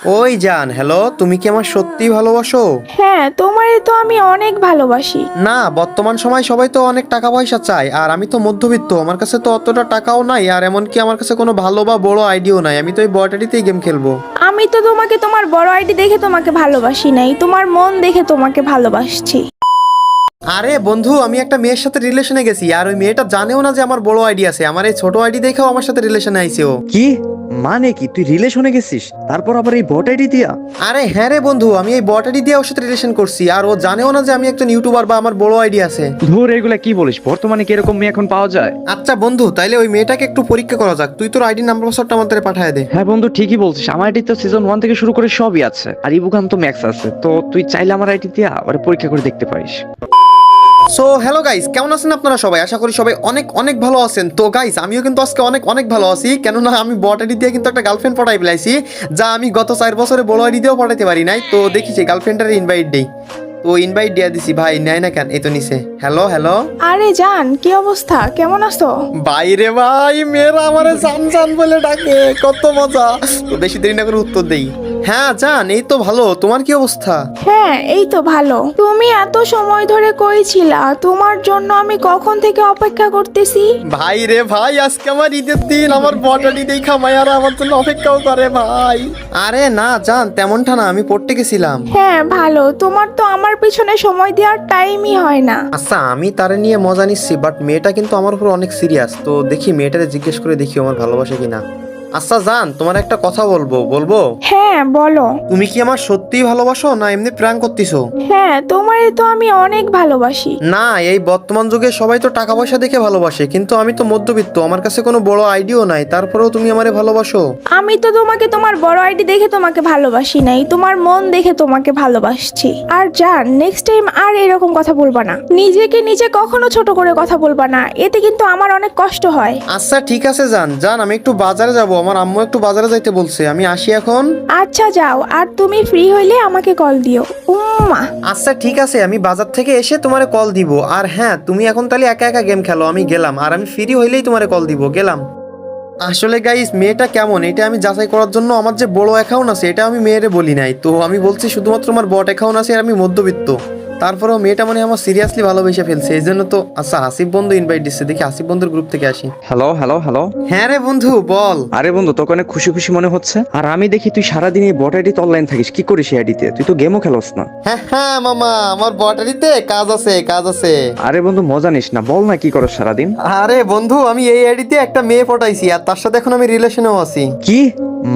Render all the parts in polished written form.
ওই জান, হ্যালো, তুমি কি আমার সত্যি ভালোবাসো? হ্যাঁ, তোমারে তো আমি অনেক ভালোবাসি। না, বর্তমান সময় সবাই তো অনেক টাকা পয়সা চায়, আর আমি তো মধ্যবিত্ত, আমার কাছে তো অতটা টাকাও নাই, আর এমনকি আমার কাছে কোনো ভালো বা বড় আইডিয়াও নাই। আমি তো এই বয়টারিতেই গেম খেলবো। আমি তো তোমাকে তোমার বড় আইডি দেখে তোমাকে ভালোবাসি নাই, তোমার মন দেখে তোমাকে ভালোবাসছি। আরে বন্ধু, আমি একটা মেয়ের সাথে রিলেশনে গেছি, আর ওই মেয়েটা জানেও না যে আমার বড় আইডি আছে। আমার এই ছোট আইডি দেখেও আমার সাথে রিলেশনে আইছে ও। কি মানে কি তুই রিলেশনে গেছিস তারপর আবার এই বট আইডি দিয়া? আরে হ্যাঁ রে বন্ধু, আমি এই বয়টারি দিয়ে ওর সাথে রিলেশন করছি, আর ও জানেও না যে আমি একজন ইউটিউবার বা আমার বড় আইডি আছে। ধুর, এগুলা কি বলিস? বর্তমানে কি এরকম মেয়ে এখন পাওয়া যায়? আচ্ছা বন্ধু, তাইলে ওই মেয়েটাকে একটু পরীক্ষা করা যাক। তুই তোর আইডি নাম্বার পাসওয়ার্ডটা আমাদের পাঠিয়ে দে। হ্যাঁ বন্ধু, ঠিকই বলছিস। আমার আইডি তো সিজন 1 থেকে শুরু করে সবই আছে, আর ইবুকান তো ম্যাক্স আছে। তো তুই চাইলে আমার আইডি দিয়া ওরা পরীক্ষা করে দেখতে পারিস। সো হ্যালো গাইস, কেমন আছেন আপনারা সবাই? আশা করি সবাই অনেক অনেক ভালো আছেন। তো গাইস, আমিও কিন্তু আজকে অনেক অনেক ভালো আছি, কেননা আমি বট আইডি দিয়ে কিন্তু একটা গার্লফ্রেন্ড পটাই ফেলাইছি, যা আমি গত 4 বছরে বড় আইডি দিয়েও পটাইতে পারি নাই। তো দেখি সেই গার্লফ্রেন্ডের ইনভাইট দেই। তো ইনভাইট দিয়ে দিছি ভাই, নেয় না কেন? এই তো নিছে। হ্যালো হ্যালো আরে জান, কি অবস্থা, কেমন আছো? বাইরে ভাই, মেয়েরা আমারে জান জান বলে ডাকে, কত মজা। তো বেশি দেরি না করে উত্তর দেই। হ্যাঁ জান, এই তো ভালো। তোমার কি অবস্থা? হ্যাঁ, এই তো ভালো। তুমি এত সময় ধরে কই ছিলা? তোমার জন্য আমি কখন থেকে অপেক্ষা করতেছি। ভাই রে ভাই, আজকে আমার ঈদের দিন, আমার বটানি দেখা মায়ারা আমার জন্য অপেক্ষাও করে ভাই। আরে না জান, তেমনটা না, আমি পড়তে গেছিলাম। হ্যাঁ ভালো, তোমার তো আমার পিছনে সময় দেওয়ার টাইমই হয় না। আচ্ছা, আমি তারে নিয়ে মজা নিচ্ছি, বাট মেয়েটা কিন্তু আমার উপর অনেক সিরিয়াস। তো দেখি মেয়েটারে জিজ্ঞেস করে দেখি আমার ভালোবাসে কিনা। আচ্ছা জান, তোমার একটা কথা বলবো বলবো? হ্যাঁ বলো। তুমি কি আমার সত্যিই ভালোবাসো, না এমনি প্র্যাঙ্ক করতেছো? হ্যাঁ, তোমারে তো আমি অনেক ভালোবাসি। না, এই বর্তমান যুগে সবাই তো টাকা পয়সা দেখে ভালোবাসে, কিন্তু আমি তো মধ্যবিত্ত, আমার কাছে কোনো বড় আইডিয়াও নাই, তারপরেও তুমি আমারে ভালোবাসো। আমি তো তোমাকে তোমার বড় আইডি দেখে তোমাকে ভালোবাসি নাই, তোমার মন দেখে তোমাকে ভালোবাসছি। আর জান, নেক্সট টাইম আর এরকম কথা বলবা না। নিজেকে নিজে কখনো ছোট করে কথা বলবা না, এতে কিন্তু আমার অনেক কষ্ট হয়। আচ্ছা ঠিক আছে জান, জান আমি একটু বাজারে যাব, আমার আম্মু একটু বাজারে যাইতে বলছে, আমি আসি এখন। আচ্ছা যাও, আর তুমি ফ্রি হইলে আমাকে কল দিও। উম্মা। আচ্ছা ঠিক আছে, আমি বাজার থেকে এসে তোমারে কল দিব। আর হ্যাঁ, তুমি এখন তাহলে একা একা গেম খেলো, আমি গেলাম। আর আমি ফ্রি হইলেই তোমারে কল দিব, গেলাম। আসলে গাইস, মেয়েটা কেমন এটা আমি যাচাই করার জন্য আমার যে বড় অ্যাকাউন্ট আছে এটা আমি মেয়েরে বলি নাই। তো আমি বলছি শুধুমাত্র আমার বট অ্যাকাউন্ট আছে, আর আমি মধ্যবিত্ত। তারপরেও মেয়েটা মানে আমার সিরিয়াসলি ভালোবেসে ফেলছে, এই জন্য তো। আচ্ছা, আসিফ বন্ধু ইনভাইট দিচ্ছে, দেখি আসিফ বন্ধুর গ্রুপ থেকে আসি। Hello hello hello. হ্যাঁ রে বন্ধু, বল। আরে বন্ধু, তোকে অনেক খুশি খুশি মনে হচ্ছে। আর আমি দেখি তুই সারাদিন এই বট আইডিতে অনলাইন থাকিস। কি করিস এই আইডিতে? তুই তো গেমও খেলোস না। হ্যাঁ হ্যাঁ মামা, আমার বটারিতে কাজ আছে, কাজ আছে। আরে বন্ধু, মজা নিস না, বল না কি করস সারাদিন? আরে বন্ধু, আমি এই আইডিতে একটা মেয়ে পটাইছি, আর তার সাথে এখন আমি রিলেশনেও আছি। কি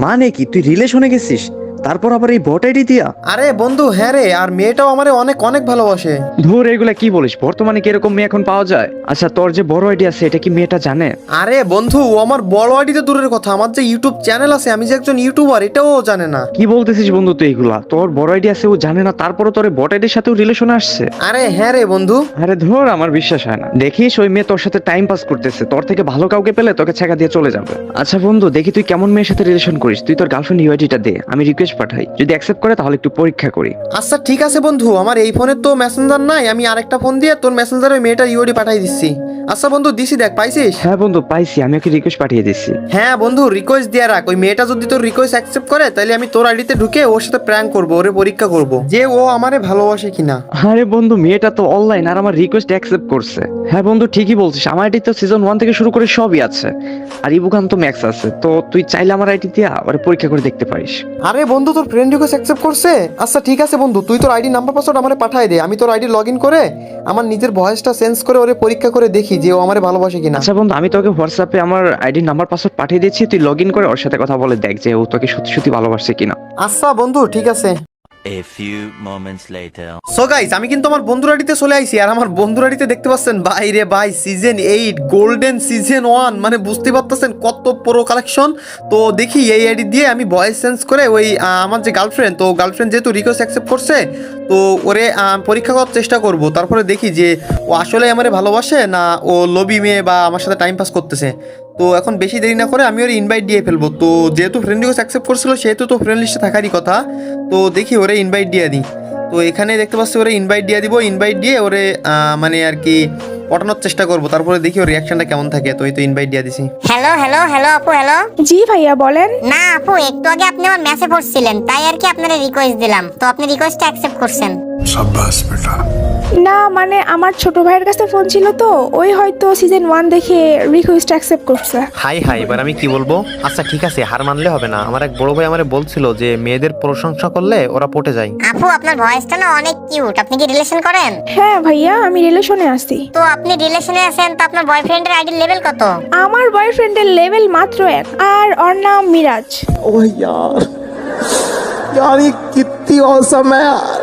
মানে কি তুই রিলেশনে গেছিস তারপর আবার এই বট আইডি দিয়া? আরে বন্ধু হ্যাঁ রে, আর মেয়েটাও আমারে অনেক অনেক ভালোবাসে। ধুর, এগুলা কি বলিস? বর্তমানে কি এরকম মেয়ে এখন পাওয়া যায়? আচ্ছা, তোর যে বড় আইডি আছে এটা কি মেয়েটা জানে? আরে বন্ধু, ও আমার বড় আইডিতে দূরের কথা, আমার যে ইউটিউব চ্যানেল আছে, আমি যে একজন ইউটিউবার, এটাও ও জানে না। কি বলতেছিস বন্ধু তুই এগুলা? তোর বড় আইডি আছে ও জানে না, তারপরও তোর বট আইডির সাথেও রিলেশনে আসছে? আরে হ্যাঁ রে বন্ধু। আরে ধর, আমার বিশ্বাস হয় না। দেখিস ওই মেয়ে তোর সাথে টাইম পাস করতেছে, তোর থেকে ভালো কাউকে পেলে তোকে ছেঁকা দিয়ে চলে যাবে। আচ্ছা বন্ধু, দেখি তুই কেমন মেয়ের সাথে রিলেশন করিস। তুই তোর গার্লফ্রেন্ড ইউআইডিটা দে, আমি রিকোয়েস্ট পাঠাই। যদি অ্যাকসেপ্ট করে তাহলে একটু পরীক্ষা করি। আচ্ছা ঠিক আছে বন্ধু, আমার এই ফোনে তো মেসেঞ্জার নাই, আমি আরেকটা ফোন দিয়ে তোর মেসেঞ্জারে মেয়েটার ইউআইডি পাঠাই দিচ্ছি। আচ্ছা বন্ধু, দিছি, দেখ পাইছিস? হ্যাঁ বন্ধু, পাইছি। আমি ওকে রিকোয়েস্ট পাঠিয়ে দিচ্ছি। হ্যাঁ বন্ধু, রিকোয়েস্ট দিয়ে রাখ। ওই মেয়েটা যদি তোর রিকোয়েস্ট অ্যাকসেপ্ট করে, তাহলে আমি তোর আইডিতে ঢুকে ওর সাথে প্র্যাঙ্ক করবো, ওরে পরীক্ষা করব যে ও আমারে ভালোবাসে কিনা। আরে বন্ধু, মেয়েটা তো অনলাইন আর আমার রিকোয়েস্ট অ্যাকসেপ্ট করছে। হ্যাঁ বন্ধু, ঠিকই বলছিস। আমার আইডি তো সিজন 1 থেকে শুরু করে সবই আছে, আর ইবুকান তো ম্যাক্স আছে। তো তুই চাইলে আমার আইডি দিয়ে ওরে পরীক্ষা করে দেখতে পারিস। আরে বন্ধু, তোর ফ্রেন্ড রিকোয়েস্ট অ্যাকসেপ্ট করছে? আচ্ছা ঠিক আছে বন্ধু, তুই তোর আইডি নাম্বার পাসওয়ার্ড আমারে পাঠাই দে, আমি তোর আইডি লগ ইন করে আমার নিজের ভয়েসটা চেঞ্জ করে ওরে পরীক্ষা করে দেখি যে ও আমারে ভালোবাসে কিনা। আচ্ছা বন্ধু, আমি তোকে হোয়াটসঅ্যাপে আমার আইডি নাম্বার পাসওয়ার্ড পাঠিয়ে দিচ্ছি। তুই লগ ইন করে ওর সাথে কথা বলে দেখ যে ও তোকে সত্যি সত্যি ভালোবাসে কিনা। আচ্ছা বন্ধু, ঠিক আছে। A few moments later. So guys, আমি কিন্তু আমার বন্ধুর আইডিতে চলে আইছি, আর আমার বন্ধুর আইডিতে দেখতে পাচ্ছেন ভাই রে ভাই, সিজন 8 গোল্ডেন সিজন 1, মানে বুঝতে পারতেছেন কত প্রো কালেকশন। তো দেখি এই আইডি দিয়ে আমি ভয়েস চেঞ্জ করে ওই আমার যে গার্লফ্রেন্ড, তো গার্লফ্রেন্ড যেহেতু রিকোয়েস্ট অ্যাকসেপ্ট করছে, তো ওরে পরীক্ষা করার চেষ্টা করব। তারপরে দেখি যে ও আসলে আমারে ভালোবাসে না ও লবি মেয়ে বা আমার সাথে টাইম পাস করতেছে। তো এখন বেশি দেরি না করে আমি ওর ইনভাইট দিয়ে ফেলবো। তো যেহেতু ফ্রেন্ড রিকোয়েস্ট অ্যাকসেপ্ট করছিল, সেহেতু তো ফ্রেন্ড লিস্টে থাকারই কথা। তো দেখি ওরে ইনভাইট দিয়ে দিই। তো এখানে দেখতে পাচ্ছি ওরে ইনভাইট দিয়ে দিব, ইনভাইট দিয়ে ওরে মানে আর কি পটানোর চেষ্টা করবো, তারপরে দেখি ওর রিয়াকশনটা কেমন থাকে। তো এই তো ইনভাইট দিয়ে দিছি। হ্যালো হ্যালো হ্যালো আপু, হ্যালো। জি ভাইয়া বলেন। না আপু, একটু আগে আপনি আমার মেসেজ পড়ছিলেন, তাই আর কি আপনার রিকোয়েস্ট দিলাম। তো আপনি রিকোয়েস্টটা অ্যাকসেপ্ট করছেন? না মানে আমার ছোট ভাইয়ের কাছে ফোন ছিল তো, ওই হয়তো সিজন 1 দেখে রিকোয়েস্ট অ্যাকসেপ্ট করছে। হাই হাই, এবার আমি কি বলবো? আচ্ছা ঠিক আছে, হার মানলে হবে না। আমার এক বড় ভাই আমারে বলছিল যে মেয়েদের প্রশংসা করলে ওরা পটে যায়। আপু আপনার ভয়েসটা না অনেক কিউট। আপনি কি রিলেশন করেন? হ্যাঁ ভাইয়া, আমি রিলেশনে আছি। তো আপনি রিলেশনে আছেন, তো আপনার বয়ফ্রেন্ডের আইডি লেভেল কত? আমার বয়ফ্রেন্ডের লেভেল মাত্র 1, আর ওর নাম মিরাজ। ओह यार ये कितनी औसम है यार।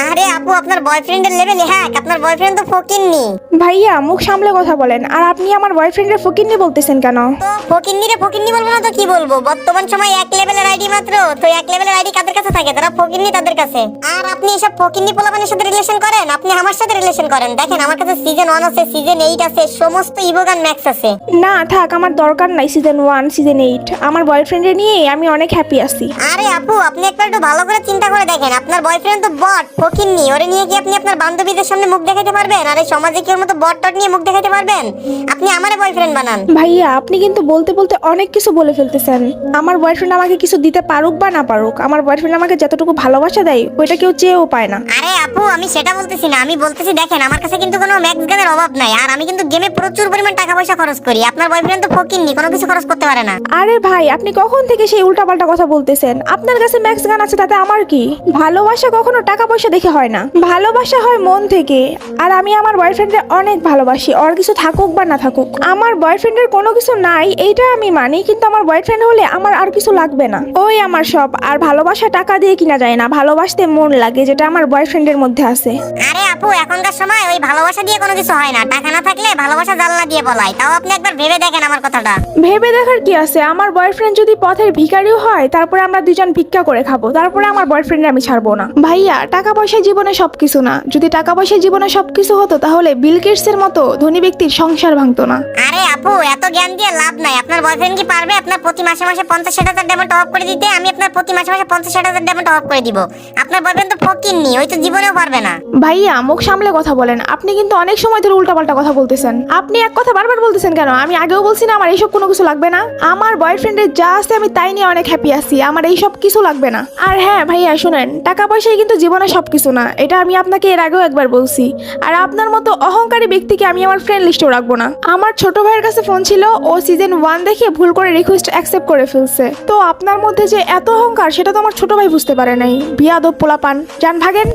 আরে আপু, আপনার বয়ফ্রেন্ডের লেভেল হ্যাক। আপনার বয়ফ্রেন্ড তো ফকিন্নি। ভাইয়া মুখ সামলে কথা বলেন। আর আপনি আমার বয়ফ্রেন্ডের ফকিন্নি বলতেছেন কেন? তো ফকিন্নিরে ফকিন্নি বলবো না তো কি বলবো? বর্তমান সময় 1 লেভেলের আইডি মাত্র। তো 1 লেভেলের আইডি কাদের কাছে থাকে? যারা ফকিন্নি তাদের কাছে। আর আপনি এসব ফকিন্নি পোলাপানের সাথে রিলেশন করেন? আপনি আমার সাথে রিলেশন করেন। দেখেন আমার কাছে সিজন 1 আছে, সিজন 8 আছে, সমস্ত ইভোগান ম্যাক্স আছে। না থাক, আমার দরকার নাই সিজন 1 সিজন 8। আমার বয়ফ্রেন্ডের নিয়ে আমি অনেক হ্যাপি আছি। আরে আপু, আপনি একবার একটু ভালো করে চিন্তা করে দেখেন, আপনার বয়ফ্রেন্ড তো বট, ফকিন্নি। ওরে নিয়ে কি আপনি আপনার বান্ধবীদের সামনে মুখ দেখাতে পারবেন? আর এই সমাজে কি ওর মতো বট টট নিয়ে মুখ দেখাতে পারবেন? আপনি আমারে বয়ফ্রেন্ড বানান। ভাইয়া আপনি কিন্তু বলতে বলতে অনেক কিছু বলে ফেলতেছেন। আমার বয়ফ্রেন্ড আমাকে কিছু দিতে পারুক বা না পারুক, আমার বয়ফ্রেন্ড আমাকে যতটুকু ভালোবাসা দেয় ওইটা কেউ চেয়েও পায় না। আরে আপু, আমি সেটা বলতেছি না। আমি বলতেছি দেখেন, আমার কাছে কিন্তু কোনো ম্যাক্স গানের অভাব নাই। আর আমি কিন্তু গেমে প্রচুর পরিমাণ টাকা পয়সা খরচ করি। আপনার বয়ফ্রেন্ড তো ফকিন্নি, কোনো কিছু খরচ করতে পারে না। আরে ভাই, আপনি কখন থেকে সেই উল্টাপাল্টা কথা বলতেছেন? আপনার কাছে ম্যাক্স গান আছে, তাতে আমার কি? ভালোবাসা কখনো টাকা পয়সা দেখে হয় না, ভালোবাসা হয় মন থেকে। আর আমি আমার বয়ফ্রেন্ডের অনেক ভালোবাসি, ওর কিছু থাকুক বা না থাকুক। আমার বয়ফ্রেন্ডের কোনো কিছু নাই এইটা আমি মানি, কিন্তু আমার বয়ফ্রেন্ড হলে আমার আর কিছু লাগবে না। ওই আমার সব। আর ভালোবাসা টাকা দিয়ে কিনা যায় না, ভালোবাসতে মন লাগে, যেটা আমার বয়ফ্রেন্ডের মধ্যে আছে। আরে আপু, এখনকার সময় ওই ভালোবাসা দিয়ে কোনো কিছু হয় না। টাকা না থাকলে ভালোবাসা জানলা দিয়ে বলায়। তাও আপনি একবার ভেবে দেখেন আমার কথাটা। ভেবে দেখার কি আছে? আমার বয়ফ্রেন্ড যদি পথের ভিখারিও হয়, তারপরে আমরা দুজন ভিক্ষা করে খাবো, তারপরে আমার বয়ফ্রেন্ড আমি ছাড়বো না। ভাইয়া টাকা পয়সা জীবনে সবকিছু না। যদি টাকা পয়সা জীবনে সবকিছু হতো, তাহলে বিল গেটসের মতো ধনী ব্যক্তির সংসার ভাঙতো না। আরে আপু, এত জ্ঞান দিয়ে লাভ নাই। আপনার বয়ফ্রেন্ড কি পারবে আপনার প্রতি মাসে মাসে 50,000 ডায়মন্ড টপ করে দিতে? আমি আপনার প্রতি মাসে মাসে 50,000 ডায়মন্ড টপ করে দিব। আপনার বয়ফ্রেন্ড তো ফকিন্নি, ওই তো জীবনেও পারবে না। ভাইয়া মুখ সামলে কথা বলেন। আপনি কিন্তু অনেক সময় ধরে উল্টাপাল্টা কথা বলতেছেন। আপনি এক কথা বারবার বলতেছেন কেন? আমি আগেও বলছি না আমার এইসব কোনো কিছু লাগবে না। আমার বয়ফ্রেন্ডের যা আছে আমি তাই নিয়ে অনেক হ্যাপি আছি, আমার এইসব কিছু লাগবে না। আর হ্যাঁ ভাইয়া শুনেন, টাকা পয়সাই কিন্তু জীবনে সবকিছু না, এটা আমি আপনাকে এর আগেও একবার বলছি। আর আপনার মতো অহংকারী ব্যক্তিকে আমি আমার ফ্রেন্ড লিস্টেও রাখবো না। আমার ছোট ভাইয়ের কাছে ফোন ছিল, ও সিজন 1 দেখে ভুল করে রিকোয়েস্ট অ্যাকসেপ্ট করে ফেলছে। তো আপনার মধ্যে যে এত অহংকার, সেটা তো আমার ছোট ভাই বুঝতে পারে নাই। বিয়াদব পোলাপান, যান ভাগেন।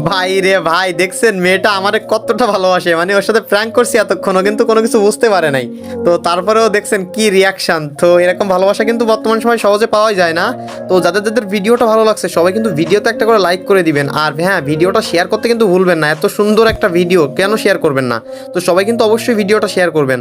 ভাই রে ভাই, দেখছেন মেয়েটা আমারে কতটা ভালোবাসে। মানে ওর সাথে প্র্যাঙ্ক করছি এতক্ষণও, কিন্তু কোনো কিছু বুঝতে পারে নাই। তো তারপরেও দেখছেন কি রিয়াকশন। তো এরকম ভালোবাসা কিন্তু বর্তমান সময় সহজে পাওয়াই যায় না। তো যাদের যাদের ভিডিওটা ভালো লাগছে সবাই কিন্তু ভিডিওতে একটা করে লাইক করে দিবেন। আর হ্যাঁ, ভিডিওটা শেয়ার করতে কিন্তু ভুলবেন না। এত সুন্দর একটা ভিডিও কেন শেয়ার করবেন না? তো সবাই কিন্তু অবশ্যই ভিডিওটা শেয়ার করবেন।